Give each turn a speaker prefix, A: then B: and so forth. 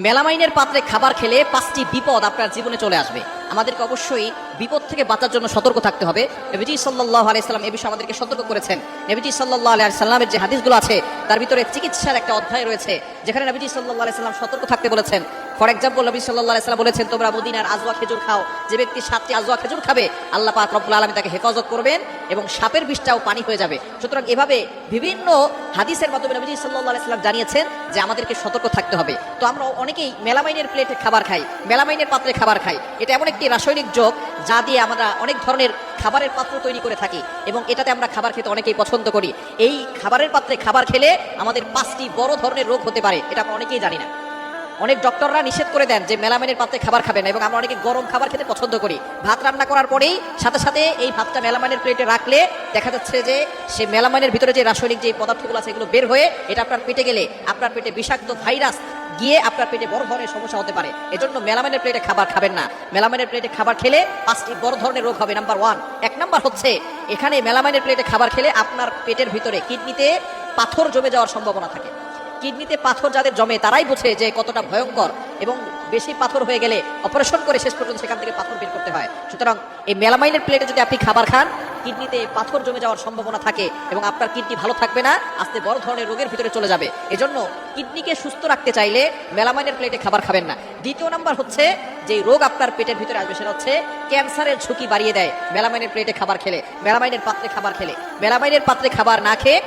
A: মেলামাইনের পাত্রে খাবার খেলে 5টি বিপদ আপনার জীবনে চলে আসবে। আমাদেরকে অবশ্যই বিপদ থেকে বাঁচার জন্য সতর্ক থাকতে হবে। নবীজি সাল্লাল্লাহু আলাইহি সাল্লাম এই বিষয়ে আমাদেরকে সতর্ক করেছেন। নবীজি সাল্লাল্লাহু আলাইহি সাল্লামের যে হাদিসগুলো আছে তার ভিতরে চিকিৎসার একটা অধ্যায় রয়েছে, যেখানে নবীজি সাল্লাল্লাহু আলাইহি সাল্লাম সতর্ক থাকতে বলেছেন। ফর এক্সাম্পল, নবী সাল্লাল্লাহু আলাইহি সাল্লাম বলেছেন, তোমরা মদিনার আজওয়া খেজুর খাও। যে ব্যক্তি 7টি আজওয়া খেজুর খাবে, আল্লাহ পাক রব্বুল আলামিন তাকে হেফাজত করবেন এবং সাপের বিষটাও পানি হয়ে যাবে। সুতরাং এভাবে বিভিন্ন হাদিসের মাধ্যমে নবীজি সাল্লাল্লাহু আলাইহি সাল্লাম জানিয়েছেন যে আমাদেরকে সতর্ক থাকতে হবে। তো আমরা অনেকেই মেলামাইনের প্লেটে খাবার খাই, মেলামাইনের পাত্রে খাবার খাই। এটা এমন একটি রাসায়নিক যোগ যা দিয়ে আমরা অনেক ধরনের খাবারের পাত্র তৈরি করে থাকি এবং এটাতে আমরা খাবার খেতে অনেকেই পছন্দ করি। এই খাবারের পাত্রে খাবার খেলে আমাদের 5টি বড় ধরনের রোগ হতে পারে, এটা আমরা অনেকেই জানি না। অনেক ডক্টররা নিষেধ করে দেন যে মেলামাইনের পাত্রে খাবার খাবেন না, এবং আমরা অনেকে গরম খাবার খেতে পছন্দ করি। ভাত রান্না করার পরেই সাথে সাথে এই ভাতটা মেলামাইনের প্লেটে রাখলে দেখা যাচ্ছে যে সে মেলামাইনের ভিতরে যে রাসায়নিক যে পদার্থগুলো আছে এগুলো বের হয়ে এটা আপনার পেটে গেলে আপনার পেটে বিষাক্ত ভাইরাস গিয়ে আপনার পেটে বড় ধরনের সমস্যা হতে পারে। এজন্য মেলামাইনের প্লেটে খাবার খাবেন না। মেলামাইনের প্লেটে খাবার খেলে 5টি বড় ধরনের রোগ হবে। নাম্বার 1, 1 নাম্বার হচ্ছে এখানে মেলামাইনের প্লেটে খাবার খেলে আপনার পেটের ভিতরে কিডনিতে পাথর জমে যাওয়ার সম্ভাবনা থাকে। কিডনিতে পাথর যাদের জমে তারাই বোঝে যে কতটা ভয়ঙ্কর, এবং বেশি পাথর হয়ে গেলে অপারেশন করে শেষ পর্যন্ত সেখান থেকে পাথর বের করতে হয়। সুতরাং এই মেলামাইনের প্লেটে যদি আপনি খাবার খান, কিডনিতে পাথর জমে যাওয়ার সম্ভাবনা থাকে এবং আপনার কিডনি ভালো থাকবে না, আস্তে বড় ধরনের রোগের ভিতরে চলে যাবে। এজন্য কিডনিকে সুস্থ রাখতে চাইলে মেলামাইনের প্লেটে খাবার খাবেন না। দ্বিতীয় নাম্বার হচ্ছে যে রোগ আপনার পেটের ভিতরে আসবে সেটা হচ্ছে ক্যান্সারের ঝুঁকি বাড়িয়ে দেয় মেলামাইনের প্লেটে খাবার খেলে, মেলামাইনের পাত্রে খাবার খেলে। মেলামাইনের পাত্রে খাবার না খেয়ে